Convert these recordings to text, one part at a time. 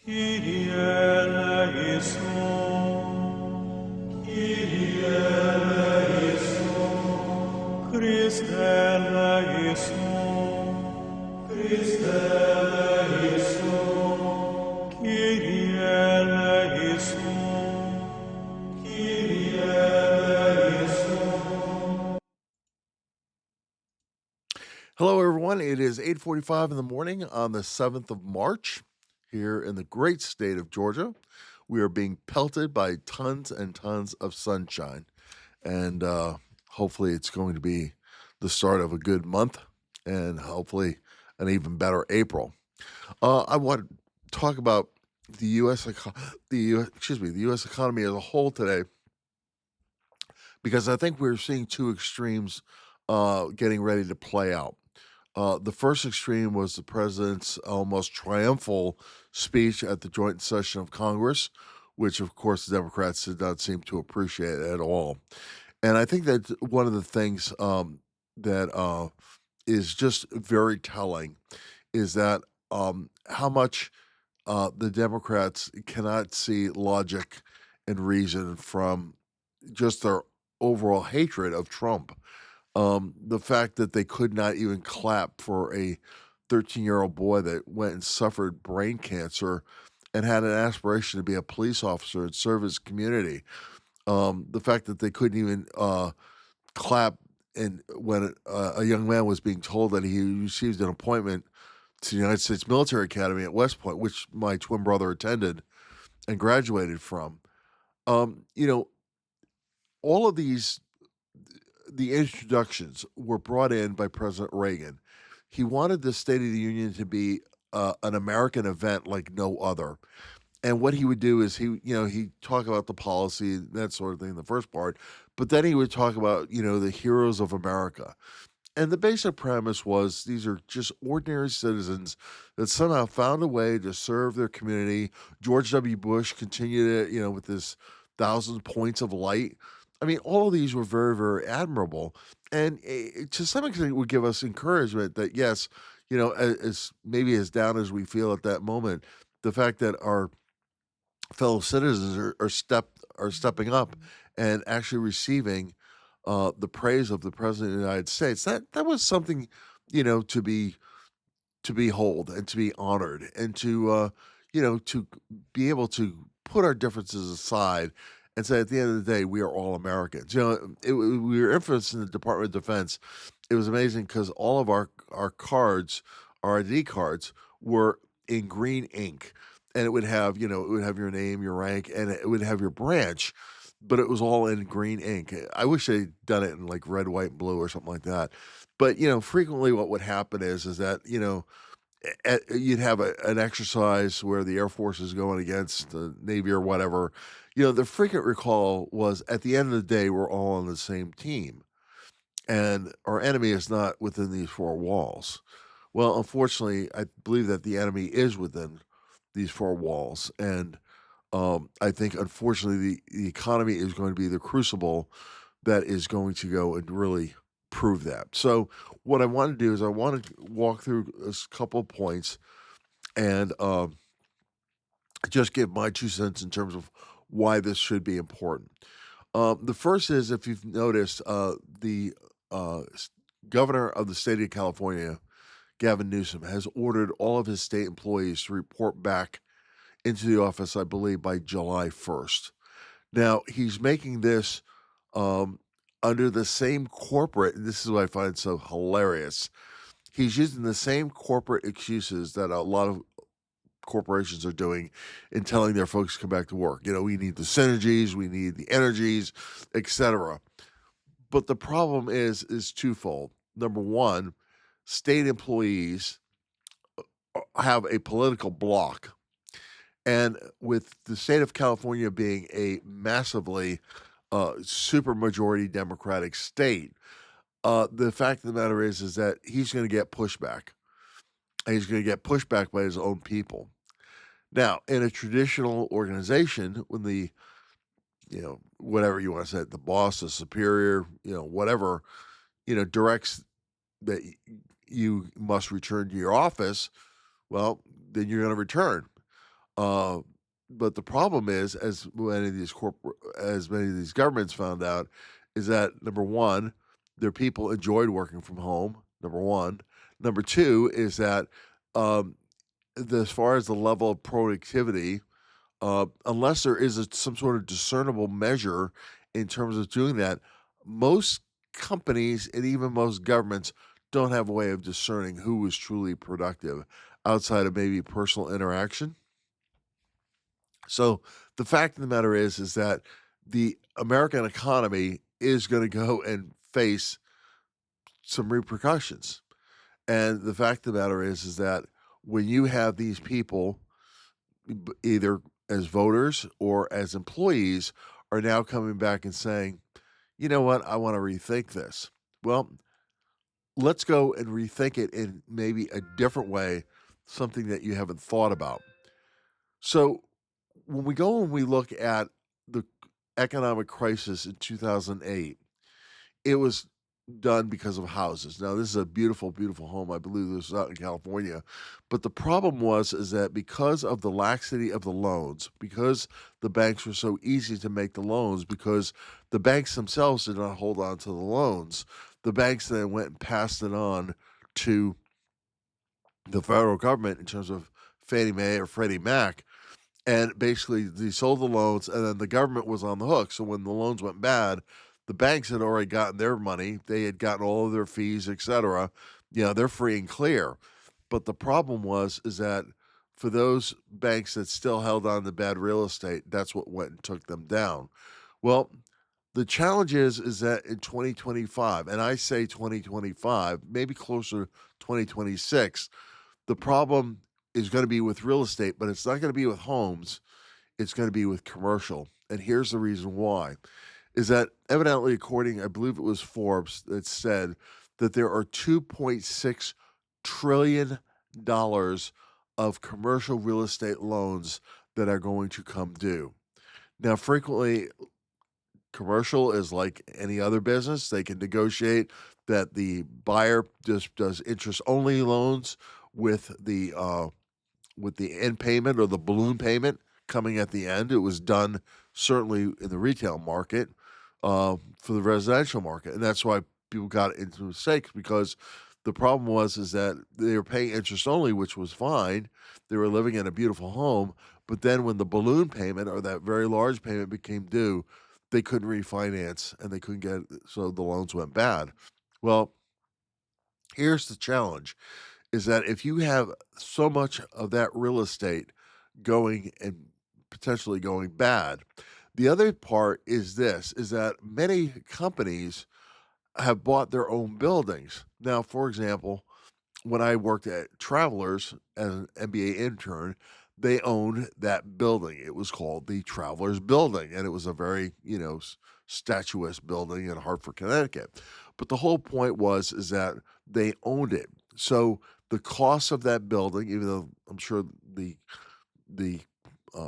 Kyrie eleison, Kyrie eleison, Christe eleison, Christe eleison, Kyrie eleison, Kyrie eleison. Hello, everyone. It is 8:45 in the morning on the 7th of March here in the great state of Georgia. We are being pelted by tons and tons of sunshine, and hopefully it's going to be the start of a good month and hopefully an even better April. I want to talk about the the U.S. economy as a whole today because I think we're seeing two extremes getting ready to play out. The first extreme was the president's almost triumphal speech at the joint session of Congress, which, of course, the Democrats did not seem to appreciate at all. And I think that one of the things that is just very telling is that how much the Democrats cannot see logic and reason from just their overall hatred of Trump. The fact that they could not even clap for a 13-year-old boy that went and suffered brain cancer and had an aspiration to be a police officer and serve his community. The fact that they couldn't even clap and when a young man was being told that he received an appointment to the United States Military Academy at West Point, which my twin brother attended and graduated from. You know, all of the introductions were brought in by President Reagan. He wanted the State of the Union to be an American event like no other. And what he would do is he'd talk about the policy, that sort of thing, in the first part, but then he would talk about, the heroes of America. And the basic premise was these are just ordinary citizens that somehow found a way to serve their community. George W. Bush continued it, with his 1,000 points of light. I mean, all of these were very, very admirable. And to some extent, it would give us encouragement that, yes, as maybe as down as we feel at that moment, the fact that our fellow citizens are stepping up and actually receiving the praise of the president of the United States. That was something, to behold and to be honored and to be able to put our differences aside and say at the end of the day we are all Americans. We were influenced in the Department of Defense. It was amazing because all of our cards, our ID cards, were in green ink, and it would have your name, your rank, and it would have your branch, but it was all in green ink. I wish they'd done it in like red, white, and blue or something like that. But frequently what would happen is that you'd have an exercise where the Air Force is going against the Navy or whatever. The frequent recall was at the end of the day we're all on the same team, and our enemy is not within these four walls. Well, unfortunately, I believe that the enemy is within these four walls, and I think, unfortunately, the economy is going to be the crucible that is going to go and really prove that. So, what I want to do is I want to walk through a couple of points and just give my 2 cents in terms of why this should be important. The first is, if you've noticed, the governor of the state of California, Gavin Newsom, has ordered all of his state employees to report back into the office, I believe, by July 1st. Now, he's making this under the same corporate, and this is what I find so hilarious. He's using the same corporate excuses that a lot of corporations are doing in telling their folks to come back to work. We need the synergies, we need the energies, etc. But the problem is twofold. Number one, state employees have a political block. And with the state of California being a massively super majority Democratic state, the fact of the matter is that he's going to get pushback. And he's going to get pushback by his own people. Now, in a traditional organization, when the, whatever you want to say, the boss, the superior, whatever, directs that you must return to your office, well, then you're going to return. Uh, but the problem is, as many of these governments found out, is that number one, their people enjoyed working from home. Number one. Number two is that um, as far as the level of productivity, unless there is some sort of discernible measure in terms of doing that, most companies and even most governments don't have a way of discerning who is truly productive outside of maybe personal interaction. So the fact of the matter is that the American economy is going to go and face some repercussions. And the fact of the matter is that when you have these people, either as voters or as employees, are now coming back and saying, you know what, I want to rethink this. Well, let's go and rethink it in maybe a different way, something that you haven't thought about. So when we go and we look at the economic crisis in 2008, it was done because of houses. Now, this is a beautiful, beautiful home. I believe this is out in California. But the problem is that because of the laxity of the loans, because the banks were so easy to make the loans, because the banks themselves did not hold on to the loans, the banks then went and passed it on to the federal government in terms of Fannie Mae or Freddie Mac, and basically they sold the loans and then the government was on the hook. So when the loans went bad, the banks had already gotten their money. They had gotten all of their fees, etc. They're free and clear. But the problem is that for those banks that still held on to bad real estate, that's what went and took them down. Well, the challenge is that in 2025, and I say 2025, maybe closer to 2026, the problem is going to be with real estate, but it's not going to be with homes. It's going to be with commercial. And here's the reason why is that evidently, according, I believe it was Forbes that said that there are $2.6 trillion dollars of commercial real estate loans that are going to come due. Now, frequently, commercial is like any other business. They can negotiate that the buyer just does interest only loans with the end payment or the balloon payment coming at the end. It was done certainly in the retail market for the residential market, and that's why people got into mistakes because the problem is that they were paying interest only, which was fine. They were living in a beautiful home, but then when the balloon payment or that very large payment became due, they couldn't refinance and they couldn't get so the loans went bad. Well, here's the challenge is that if you have so much of that real estate going and potentially going bad, the other part is this is that many companies have bought their own buildings. Now, for example, when I worked at Travelers as an MBA intern, they owned that building. It was called the Travelers Building, and it was a very, statuesque building in Hartford, Connecticut. But the whole point is that they owned it. So the cost of that building, even though I'm sure the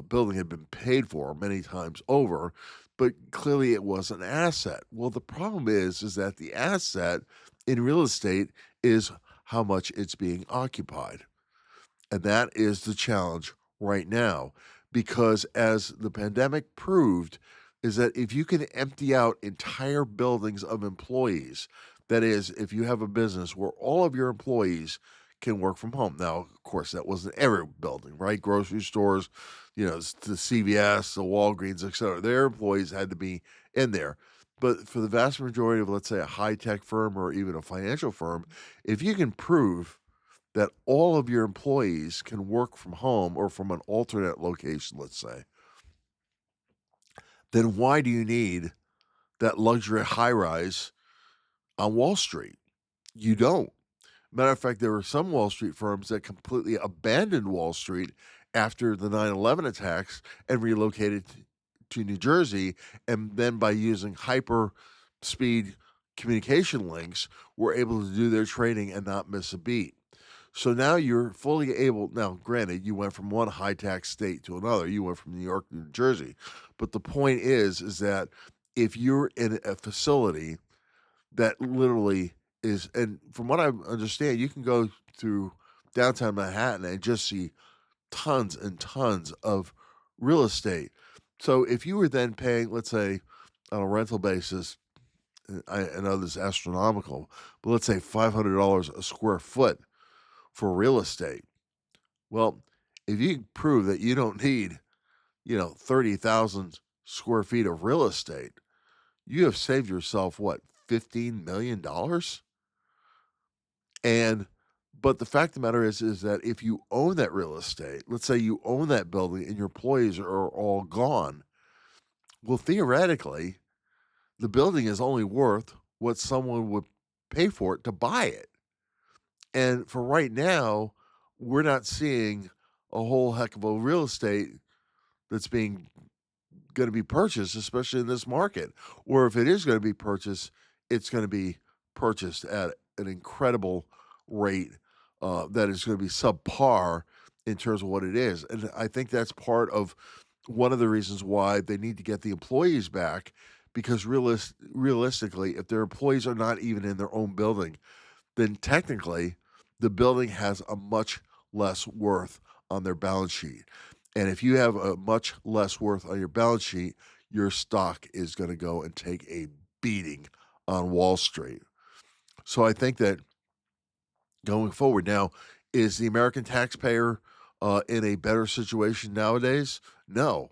building had been paid for many times over, but clearly it was an asset. Well, the problem is that the asset in real estate is how much it's being occupied. And that is the challenge right now. Because as the pandemic proved, is that if you can empty out entire buildings of employees, that is, if you have a business where all of your employees can work from home. Now, of course, that wasn't every building, right? Grocery stores, the CVS, the Walgreens, et cetera. Their employees had to be in there. But for the vast majority of, let's say, a high tech firm or even a financial firm, if you can prove that all of your employees can work from home or from an alternate location, let's say, then why do you need that luxury high rise on Wall Street? You don't. Matter of fact, there were some Wall Street firms that completely abandoned Wall Street after the 9/11 attacks and relocated to New Jersey. And then by using hyper speed communication links, were able to do their trading and not miss a beat. So now you're fully able. Now, granted, you went from one high tax state to another. You went from New York to New Jersey. But the point is that if you're in a facility that literally is, and from what I understand, you can go through downtown Manhattan and just see tons and tons of real estate. So if you were then paying, let's say, on a rental basis, I know this is astronomical, but let's say $500 a square foot for real estate. Well, if you can prove that you don't need, 30,000 square feet of real estate, you have saved yourself what, $15 million? And but the fact of the matter is that if you own that real estate, let's say you own that building and your employees are all gone, well, theoretically, the building is only worth what someone would pay for it to buy it. And for right now, we're not seeing a whole heck of a real estate that's being going to be purchased, especially in this market. Or if it is going to be purchased, it's going to be purchased at an incredible rate that is going to be subpar in terms of what it is. And I think that's part of one of the reasons why they need to get the employees back, because realistically, if their employees are not even in their own building, then technically the building has a much less worth on their balance sheet. And if you have a much less worth on your balance sheet, your stock is going to go and take a beating on Wall Street. So I think that going forward now, is the American taxpayer in a better situation nowadays? No.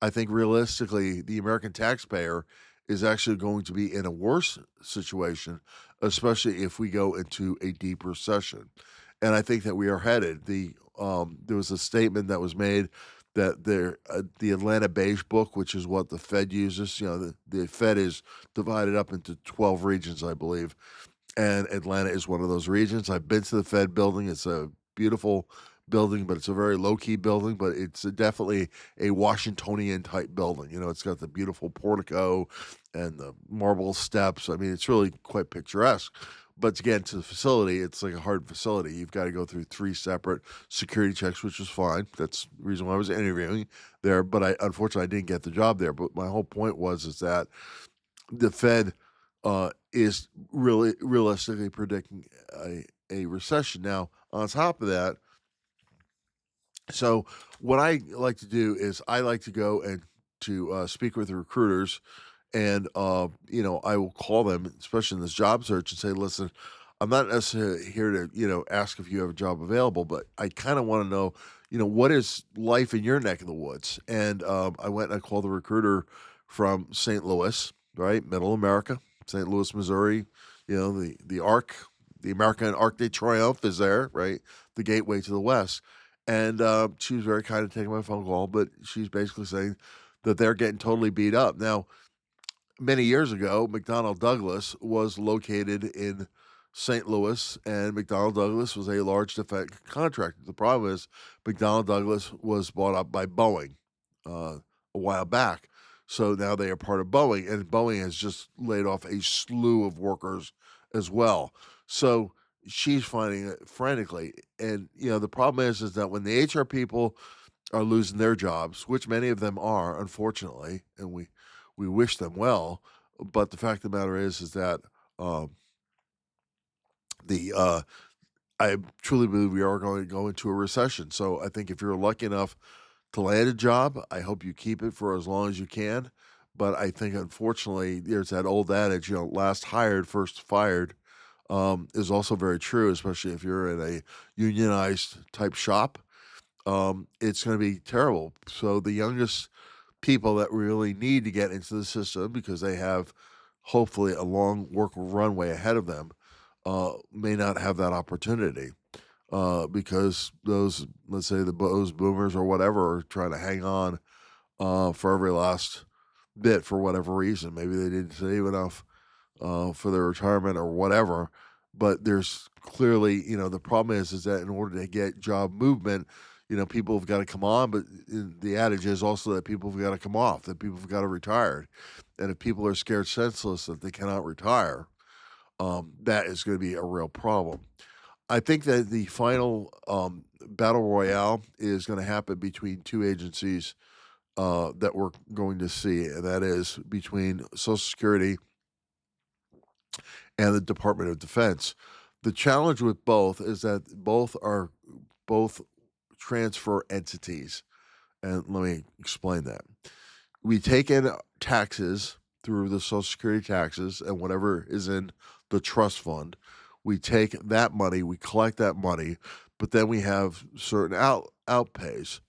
I think realistically, the American taxpayer is actually going to be in a worse situation, especially if we go into a deep recession. And I think that we are headed. There was a statement that was made that the Atlanta Beige Book, which is what the Fed uses, the Fed is divided up into 12 regions, I believe, and Atlanta is one of those regions. I've been to the Fed building. It's a beautiful building, but it's a very low-key building, but it's definitely a Washingtonian type building. It's got the beautiful portico and the marble steps. I mean, it's really quite picturesque. But to get into the facility, it's like a hard facility. You've got to go through 3 separate security checks, which is fine. That's the reason why I was interviewing there. But unfortunately, I didn't get the job there. But my whole point is that the Fed is really realistically predicting a recession. Now, on top of that, so what I like to do is I like to go and to speak with the recruiters, and I will call them, especially in this job search, and say, "Listen, I'm not necessarily here to ask if you have a job available, but I kind of want to know, what is life in your neck of the woods." And I went and I called the recruiter from St. Louis, right, Middle America, St. Louis, Missouri. The Arc, the American Arc de Triomphe is there, right, the gateway to the West. And she was very kind of taking my phone call, but she's basically saying that they're getting totally beat up. Now, many years ago, McDonnell Douglas was located in St. Louis, and McDonnell Douglas was a large defense contractor. The problem is McDonnell Douglas was bought up by Boeing a while back. So now they are part of Boeing, and Boeing has just laid off a slew of workers as well. So she's finding it frantically. And, the problem is that when the HR people are losing their jobs, which many of them are, unfortunately, and we wish them well, but the fact of the matter is that um, the I truly believe we are going to go into a recession. So I think if you're lucky enough to land a job, I hope you keep it for as long as you can. But I think unfortunately, there's that old adage, last hired, first fired, is also very true, especially if you're in a unionized type shop. It's going to be terrible. So the youngest people that really need to get into the system because they have hopefully a long work runway ahead of them may not have that opportunity because those, let's say, those boomers or whatever are trying to hang on for every last bit for whatever reason. Maybe they didn't save enough for their retirement or whatever. But there's clearly, the problem is that in order to get job movement, people have got to come on, but the adage is also that people have got to come off, that people have got to retire. And if people are scared senseless that they cannot retire, that is going to be a real problem. I think that the final battle royale is going to happen between 2 agencies that we're going to see, and that is between Social Security and the Department of Defense. The challenge with both is that both transfer entities. And let me explain that. We take in taxes through the Social Security taxes and whatever is in the trust fund. We take that money, we collect that money, but then we have certain outlays.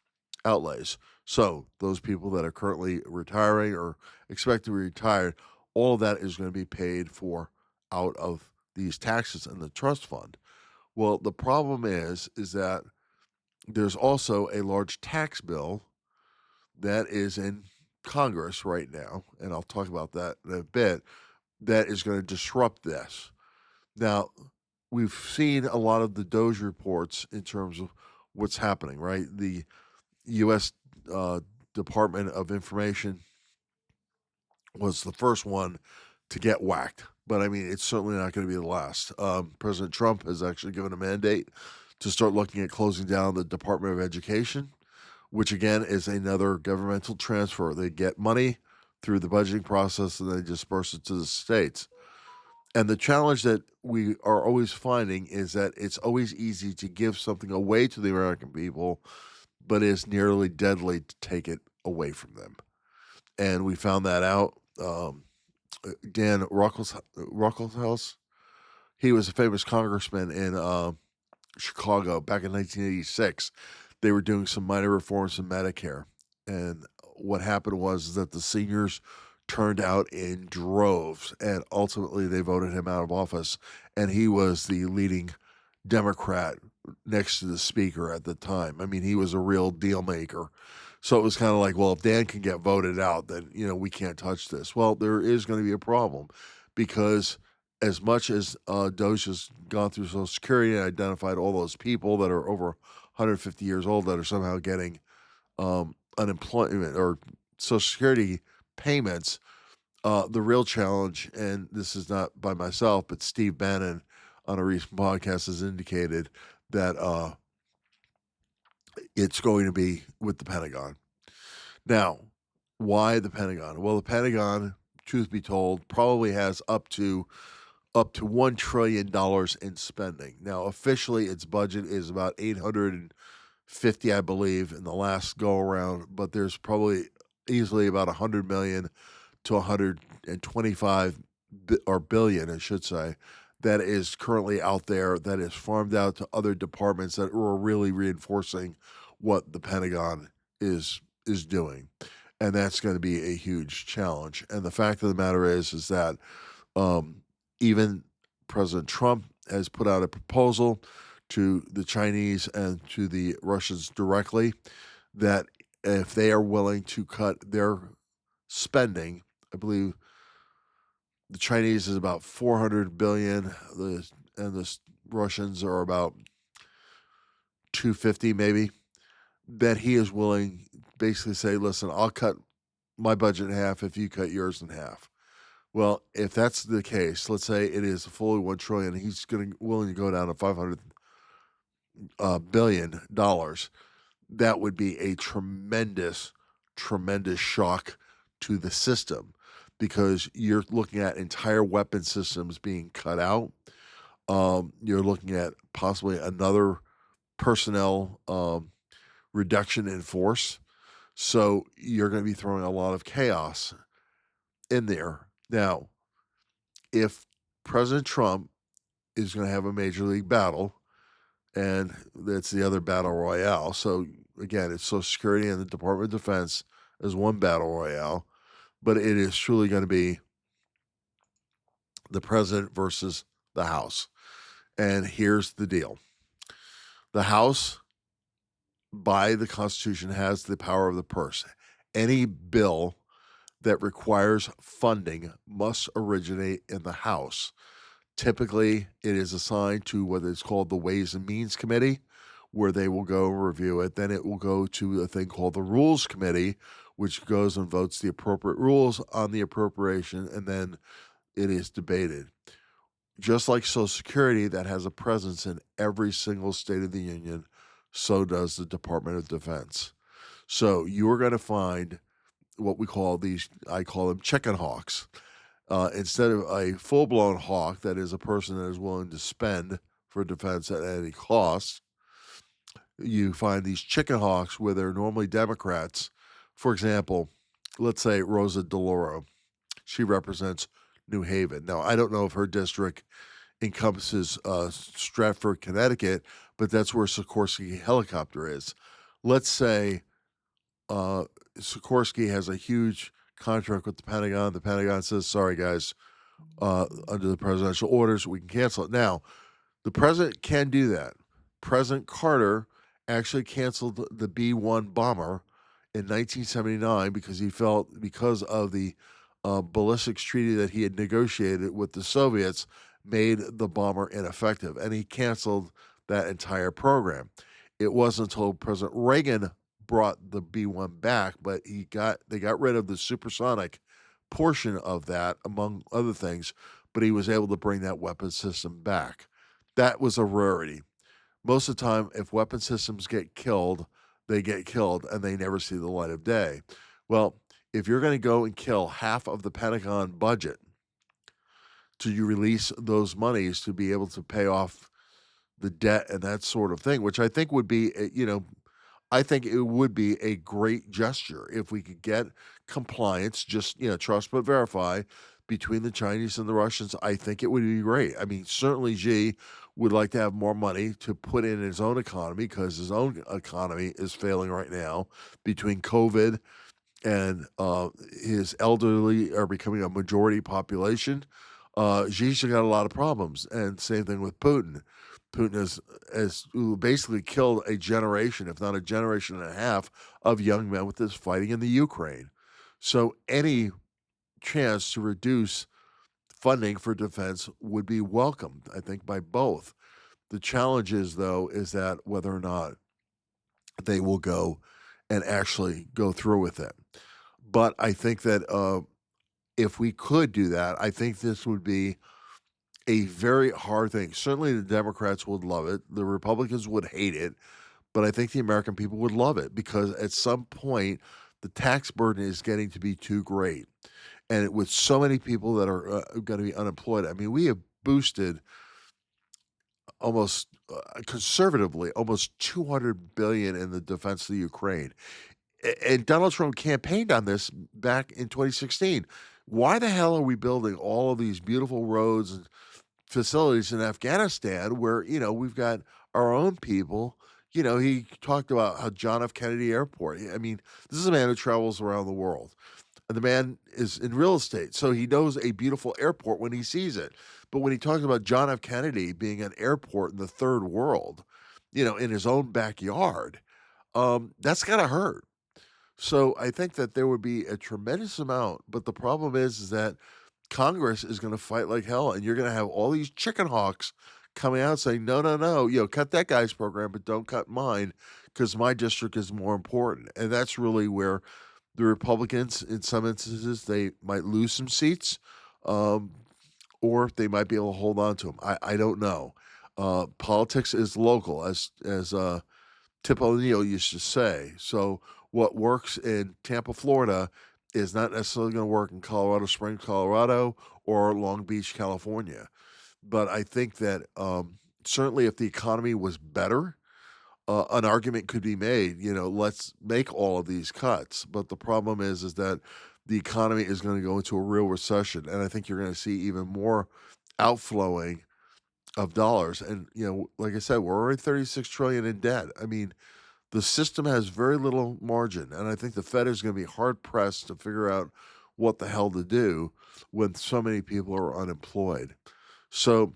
So those people that are currently retiring or expect to be retired, all of that is going to be paid for out of these taxes in the trust fund. Well, the problem is that there's also a large tax bill that is in Congress right now, and I'll talk about that in a bit, that is going to disrupt this. Now, we've seen a lot of the DOGE reports in terms of what's happening, right? The U.S. Department of Information was the first one to get whacked, but I mean, it's certainly not going to be the last. President Trump has actually given a mandate to start looking at closing down the Department of Education, which again is another governmental transfer. They get money through the budgeting process and they disperse it to the states. And the challenge that we are always finding is that it's always easy to give something away to the American people, but it's nearly deadly to take it away from them. And we found that out. Dan Ruckelshaus, he was a famous congressman in Chicago back in 1986. They were doing some minor reforms in Medicare. And what happened was that the seniors turned out in droves, and ultimately they voted him out of office. And he was the leading Democrat next to the speaker at the time. I mean, he was a real deal maker. So it was kind of like, well, if Dan can get voted out, then, we can't touch this. Well, there is going to be a problem because as much as DOGE has gone through Social Security and identified all those people that are over 150 years old that are somehow getting unemployment or Social Security payments, the real challenge, and this is not by myself, but Steve Bannon on a recent podcast has indicated that it's going to be with the Pentagon. Now, why the Pentagon? Well, the Pentagon, truth be told, probably has up to $1 trillion in spending. Now, officially, its budget is about 850, I believe, in the last go around, but there's probably easily about 100 million to 125 billion, I should say, that is currently out there that is farmed out to other departments that are really reinforcing what the Pentagon is doing. And that's going to be a huge challenge. And the fact of the matter is that even President Trump has put out a proposal to the Chinese and to the Russians directly that if they are willing to cut their spending, I believe the Chinese is about 400 billion, and the Russians are about 250 maybe, that he is willing basically say, listen, I'll cut my budget in half if you cut yours in half. Well, if that's the case, let's say it is fully $1 trillion, he's willing to go down to $500 billion. That would be a tremendous shock to the system because you're looking at entire weapon systems being cut out. You're looking at possibly another personnel reduction in force. So you're going to be throwing a lot of chaos in there. Now, if President Trump is going to have a major league battle, and that's the other battle royale. So again, it's Social Security and the Department of Defense as one battle royale, but it is truly going to be the president versus the House. And here's the deal. The House, by the Constitution, has the power of the purse. Any bill that requires funding must originate in the House. Typically, it is assigned to what is called the Ways and Means Committee, where they will go review it. Then it will go to a thing called the Rules Committee, which goes and votes the appropriate rules on the appropriation, and then it is debated. Just like Social Security, that has a presence in every single state of the union, so does the Department of Defense. So you are going to find what we call these, I call them chicken hawks. Instead of a full-blown hawk that is a person that is willing to spend for defense at any cost, you find these chicken hawks where they're normally Democrats. For example, let's say Rosa DeLauro. She represents New Haven. Now, I don't know if her district encompasses Stratford, Connecticut, but that's where Sikorsky helicopter is. Let's say uh, Sikorsky has a huge contract with the Pentagon. The Pentagon says, sorry, guys, under the presidential orders, we can cancel it. Now, the president can do that. President Carter actually canceled the B 1 bomber in 1979 because he felt, because of the ballistics treaty that he had negotiated with the Soviets, made the bomber ineffective. And he canceled that entire program. It wasn't until President Reagan brought the B 1 back, but they got rid of the supersonic portion of that, among other things, but he was able to bring that weapon system back. That was a rarity. Most of the time, if weapon systems get killed, they get killed and they never see the light of day. Well, if you're going to go and kill half of the Pentagon budget to you release those monies to be able to pay off the debt and that sort of thing, which I think would be, I think it would be a great gesture if we could get compliance, just, trust but verify between the Chinese and the Russians. I think it would be great. I mean, certainly Xi would like to have more money to put in his own economy because his own economy is failing right now between COVID and his elderly are becoming a majority population. Xi's got a lot of problems, and same thing with Putin. Putin has basically killed a generation, if not a generation and a half, of young men with this fighting in the Ukraine. So any chance to reduce funding for defense would be welcomed, I think, by both. The challenge is, though, is that whether or not they will go and actually go through with it. But I think that if we could do that, I think this would be a very hard thing. Certainly, the Democrats would love it. The Republicans would hate it. But I think the American people would love it because at some point, the tax burden is getting to be too great. And with so many people that are going to be unemployed, I mean, we have boosted almost conservatively almost 200 billion in the defense of the Ukraine. And Donald Trump campaigned on this back in 2016. Why the hell are we building all of these beautiful roads and facilities in Afghanistan where, we've got our own people? He talked about how John F. Kennedy Airport. I mean, this is a man who travels around the world. And the man is in real estate, so he knows a beautiful airport when he sees it. But when he talks about John F. Kennedy being an airport in the third world, in his own backyard, that's gotta hurt. So I think that there would be a tremendous amount, but the problem is that Congress is going to fight like hell, and you're going to have all these chicken hawks coming out saying, "No, no, no, cut that guy's program, but don't cut mine because my district is more important." And that's really where the Republicans, in some instances, they might lose some seats, um, or they might be able to hold on to them. I don't know. Politics is local, as Tip O'Neill used to say. So what works in Tampa, Florida, is not necessarily going to work in Colorado Springs, Colorado, or Long Beach, California. But I think that certainly if the economy was better, an argument could be made. Let's make all of these cuts. But the problem is that the economy is going to go into a real recession, and I think you're going to see even more outflowing of dollars. And like I said, we're already 36 trillion in debt. I mean, the system has very little margin, and I think the Fed is going to be hard pressed to figure out what the hell to do when so many people are unemployed. So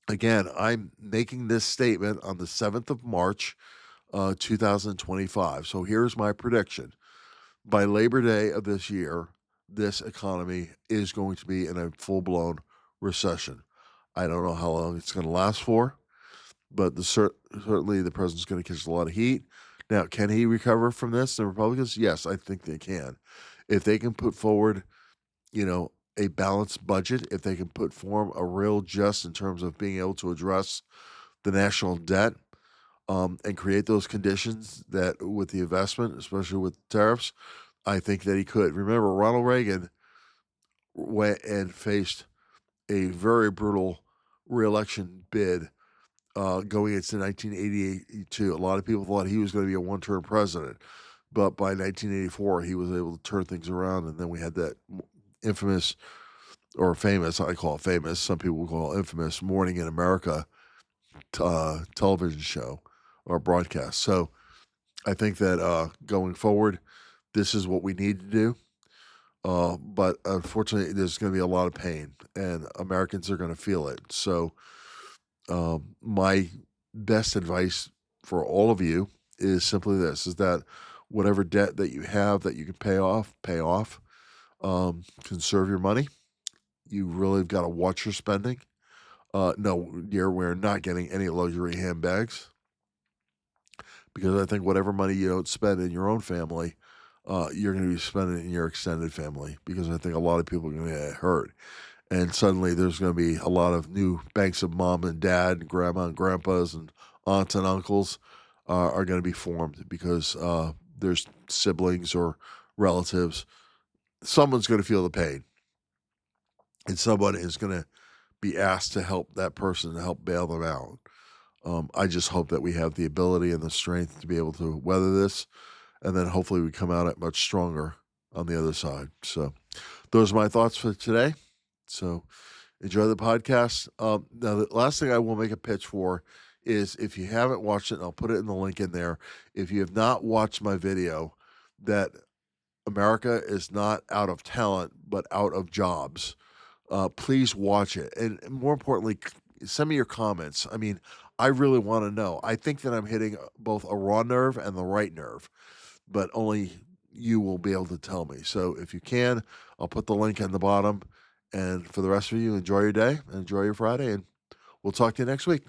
again, I'm making this statement on the 7th of March, 2025. So here's my prediction. By Labor Day of this year, this economy is going to be in a full-blown recession. I don't know how long it's going to last for, but certainly the president's going to catch a lot of heat. Now, can he recover from this? The Republicans? Yes, I think they can. If they can put forward, a balanced budget, if they can put form a real just in terms of being able to address the national debt, and create those conditions that with the investment, especially with tariffs, I think that he could. Remember, Ronald Reagan went and faced a very brutal reelection bid going into 1982. A lot of people thought he was going to be a one-term president, but by 1984, he was able to turn things around, and then we had that infamous or famous, I call it famous, some people call it infamous, Morning in America television show or broadcast. So I think that going forward, this is what we need to do. But unfortunately, there's going to be a lot of pain, and Americans are going to feel it. So my best advice for all of you is simply this: is that whatever debt that you have that you can pay off, pay off. Conserve your money. You really got to watch your spending. No, dear, we're not getting any luxury handbags because I think whatever money you don't spend in your own family, you're going to be spending in your extended family because I think a lot of people are going to get hurt. And suddenly there's going to be a lot of new banks of mom and dad, and grandma and grandpas, and aunts and uncles are going to be formed because there's siblings or relatives. Someone's going to feel the pain, and someone is going to be asked to help that person to help bail them out. I just hope that we have the ability and the strength to be able to weather this, and then hopefully we come out it much stronger on the other side. So those are my thoughts for today. So enjoy the podcast. Now, the last thing I will make a pitch for is if you haven't watched it, and I'll put it in the link in there. If you have not watched my video that America is not out of talent, but out of jobs, please watch it. And more importantly, send me your comments. I mean, I really want to know. I think that I'm hitting both a raw nerve and the right nerve, but only you will be able to tell me. So if you can, I'll put the link in the bottom. And for the rest of you, enjoy your day and enjoy your Friday. And we'll talk to you next week.